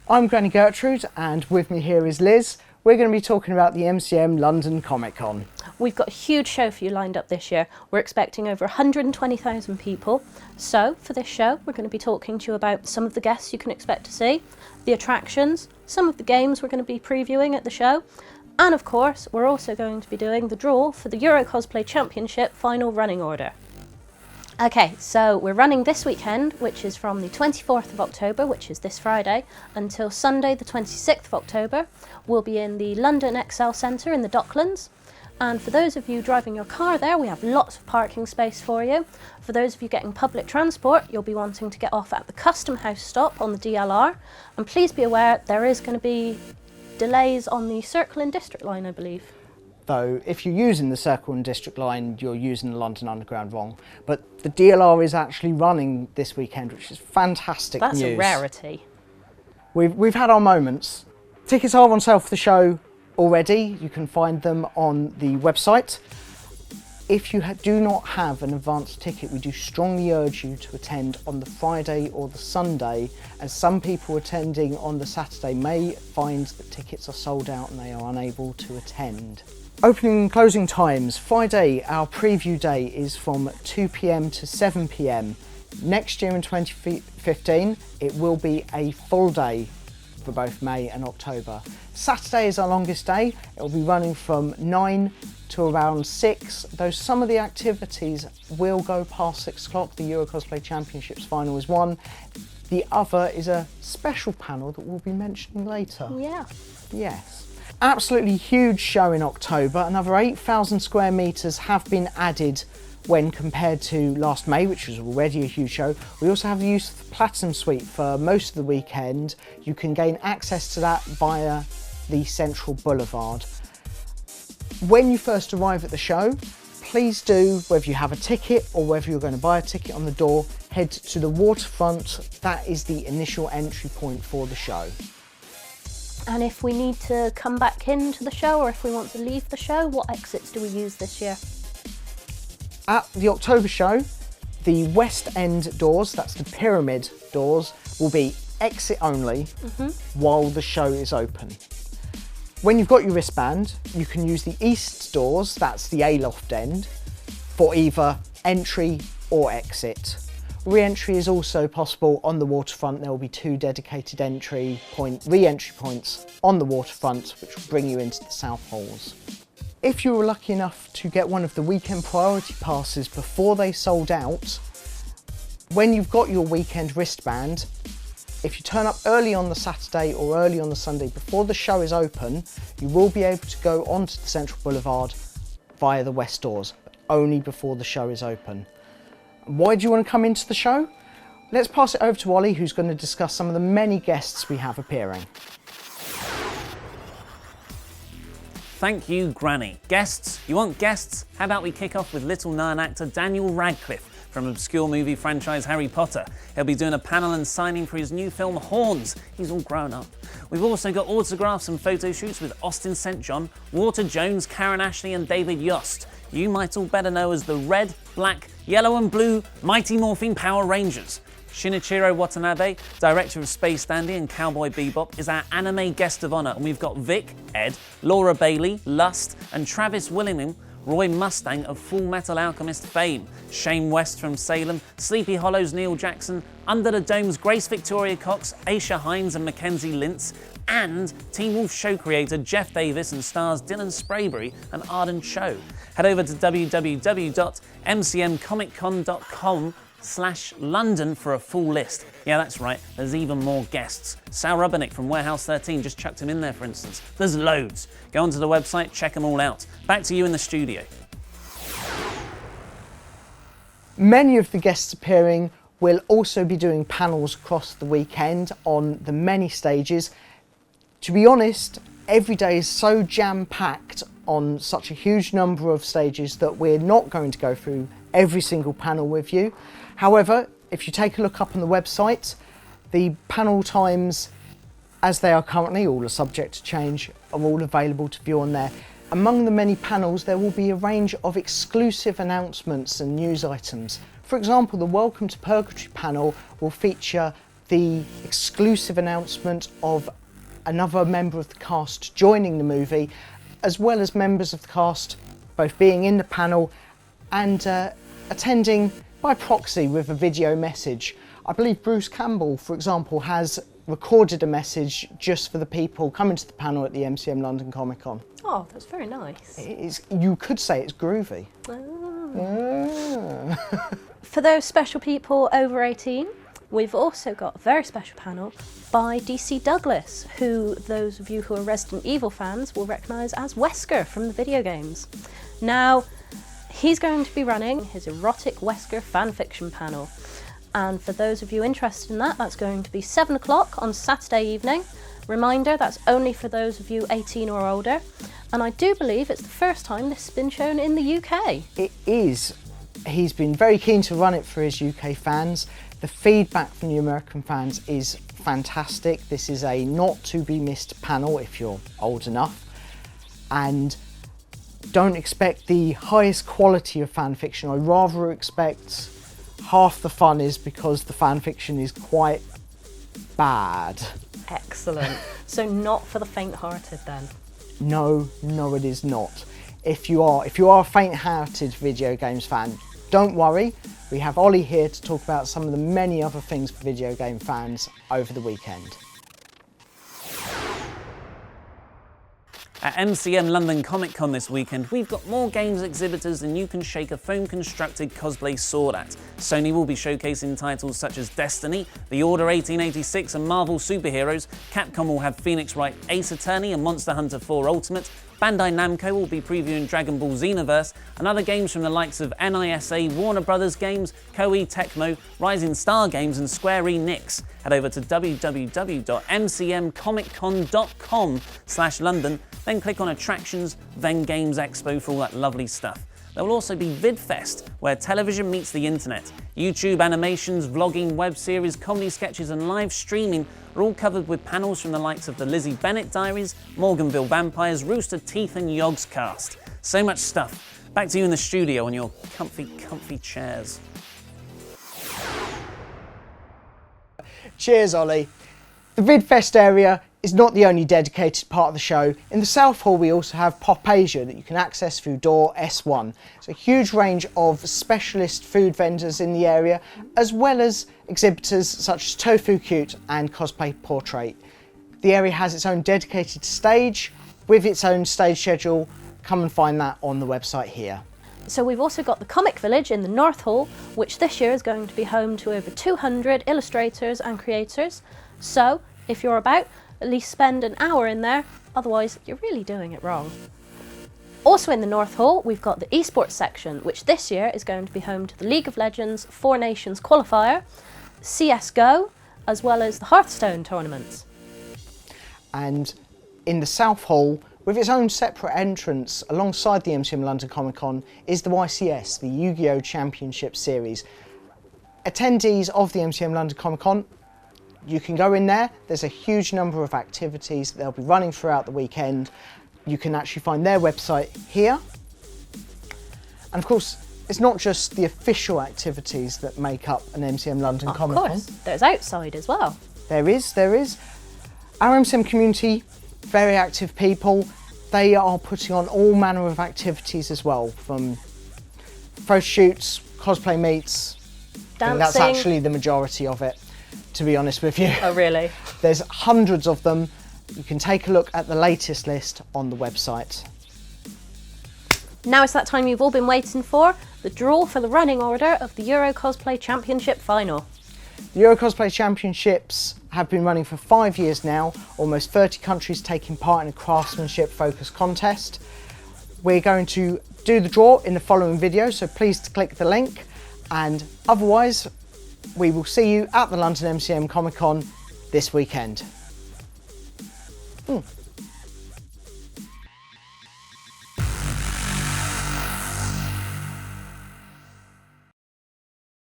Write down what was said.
I'm Granny Gertrude, and with me here is Liz. We're going to be talking about the MCM London Comic Con. We've got a huge show for you lined up this year. We're expecting over 120,000 people. So for this show, we're going to be talking to you about some of the guests you can expect to see, the attractions, some of the games we're going to be previewing at the show, and of course, we're also going to be doing the draw for the Euro Cosplay Championship final running order. Okay, so we're running this weekend, which is from the 24th of October, which is this Friday, until Sunday the 26th of October. We'll be in the London Excel Centre in the Docklands. And for those of you driving your car there, we have lots of parking space for you. For those of you getting public transport, you'll be wanting to get off at the Custom House stop on the DLR. And please be aware, there is going to be delays on the Circle and District line, I believe. Though if you're using the Circle and District line, you're using the London Underground wrong. But the DLR is actually running this weekend, which is fantastic news. That's a rarity. We've had our moments. Tickets are on sale for the show already. You can find them on the website. If you do not have an advance ticket, we do strongly urge you to attend on the Friday or the Sunday, as some people attending on the Saturday may find that tickets are sold out and they are unable to attend. Opening and closing times. Friday, our preview day, is from 2 PM to 7 PM. Next year in 2015, it will be a full day for both May and October. Saturday is our longest day. It will be running from 9 to around 6, though some of the activities will go past 6 o'clock. The Euro Cosplay Championships final is one. The other is a special panel that we'll be mentioning later. Yeah. Yes. Absolutely huge show in October. Another 8,000 square metres have been added when compared to last May, which was already a huge show. We also have the use of the Platinum Suite for most of the weekend. You can gain access to that via the Central Boulevard. When you first arrive at the show, please do, whether you have a ticket or whether you're going to buy a ticket on the door, head to the waterfront. That is the initial entry point for the show. And if we need to come back into the show, or if we want to leave the show, what exits do we use this year? At the October show, the West End doors, that's the pyramid doors, will be exit only while the show is open. When you've got your wristband, you can use the East doors, that's the aloft end, for either entry or exit. Re-entry is also possible on the waterfront. There will be 2 dedicated re-entry points on the waterfront, which will bring you into the South Halls. If you were lucky enough to get one of the weekend priority passes before they sold out, when you've got your weekend wristband, if you turn up early on the Saturday or early on the Sunday before the show is open, you will be able to go onto the Central Boulevard via the West doors, but only before the show is open. Why do you want to come into the show? Let's pass it over to Ollie, who's going to discuss some of the many guests we have appearing. Thank you, Granny. Guests? You want guests? How about we kick off with little-known actor Daniel Radcliffe from obscure movie franchise Harry Potter. He'll be doing a panel and signing for his new film Horns. He's all grown up. We've also got autographs and photo shoots with Austin St. John, Walter Jones, Karen Ashley and David Yost. You might all better know as the Red, Black, Yellow and Blue Mighty Morphin Power Rangers. Shinichiro Watanabe, director of Space Dandy and Cowboy Bebop, is our anime guest of honour, and we've got Vic, Ed, Laura Bailey, Lust, and Travis Willingham, Roy Mustang of Full Metal Alchemist fame, Shane West from Salem, Sleepy Hollow's Neil Jackson, Under the Dome's Grace Victoria Cox, Aisha Hines and Mackenzie Lintz, and Teen Wolf show creator Jeff Davis and stars Dylan Sprayberry and Arden Cho. Head over to www.mcmcomiccon.com/London for a full list. Yeah, that's right, there's even more guests. Sal Rubbernick from Warehouse 13 just chucked him in there, for instance. There's loads. Go onto the website, check them all out. Back to you in the studio. Many of the guests appearing will also be doing panels across the weekend on the many stages. To be honest, every day is so jam-packed on such a huge number of stages that we're not going to go through every single panel with you. However, if you take a look up on the website, the panel times, as they are currently, all are subject to change, are all available to view on there. Among the many panels, there will be a range of exclusive announcements and news items. For example, the Welcome to Purgatory panel will feature the exclusive announcement of another member of the cast joining the movie, as well as members of the cast both being in the panel and attending by proxy with a video message. I believe Bruce Campbell, for example, has recorded a message just for the people coming to the panel at the MCM London Comic Con. Oh, that's very nice. You could say it's groovy. For those special people over 18, we've also got a very special panel by DC Douglas, who those of you who are Resident Evil fans will recognise as Wesker from the video games. Now, he's going to be running his erotic Wesker fanfiction panel. And for those of you interested in that, that's going to be 7 o'clock on Saturday evening. Reminder, that's only for those of you 18 or older. And I do believe it's the first time this has been shown in the UK. It is. He's been very keen to run it for his UK fans. The feedback from the American fans is fantastic. This is a not to be missed panel if you're old enough. And don't expect the highest quality of fan fiction. I rather expect half the fun is because the fan fiction is quite bad. Excellent. So not for the faint-hearted then? No, it is not. If you are a faint-hearted video games fan, don't worry. We have Ollie here to talk about some of the many other things for video game fans over the weekend. At MCM London Comic Con this weekend, we've got more games exhibitors than you can shake a foam-constructed cosplay sword at. Sony will be showcasing titles such as Destiny, The Order 1886 and Marvel Superheroes. Capcom will have Phoenix Wright Ace Attorney and Monster Hunter 4 Ultimate. Bandai Namco will be previewing Dragon Ball Xenoverse and other games from the likes of NISA, Warner Brothers Games, Koei Tecmo, Rising Star Games and Square Enix. Head over to www.mcmcomiccon.com/London, then click on Attractions, then Games Expo for all that lovely stuff. There will also be VidFest, where television meets the internet. YouTube, animations, vlogging, web series, comedy sketches and live streaming are all covered with panels from the likes of the Lizzie Bennet Diaries, Morganville Vampires, Rooster Teeth and Yogscast. So much stuff. Back to you in the studio on your comfy chairs. Cheers, Ollie. The VidFest area is not the only dedicated part of the show. In the South Hall we also have Pop Asia that you can access through door S1. It's a huge range of specialist food vendors in the area, as well as exhibitors such as Tofu Cute and Cosplay Portrait. The area has its own dedicated stage with its own stage schedule. Come and find that on the website here. So we've also got the Comic Village in the North Hall, which this year is going to be home to over 200 illustrators and creators. So if you're about, at least spend an hour in there, otherwise you're really doing it wrong. Also in the North Hall, we've got the esports section, which this year is going to be home to the League of Legends Four Nations qualifier, CSGO, as well as the Hearthstone tournaments. And in the South Hall, with its own separate entrance alongside the MCM London Comic Con, is the YCS, the Yu-Gi-Oh! Championship Series. Attendees of the MCM London Comic Con, you can go in there. There's a huge number of activities that they'll be running throughout the weekend. You can actually find their website here. And of course, it's not just the official activities that make up an MCM London Comic Con. Of course, there's outside as well. There is. Our MCM community, very active people. They are putting on all manner of activities as well, from photo shoots, cosplay meets. Dancing. I think that's actually the majority of it, to be honest with you. Oh, really? There's hundreds of them. You can take a look at the latest list on the website. Now it's that time you've all been waiting for, the draw for the running order of the Euro Cosplay Championship final. The Euro Cosplay Championships have been running for 5 years now, almost 30 countries taking part in a craftsmanship focused contest. We're going to do the draw in the following video, so please click the link, and otherwise we will see you at the London MCM Comic Con this weekend.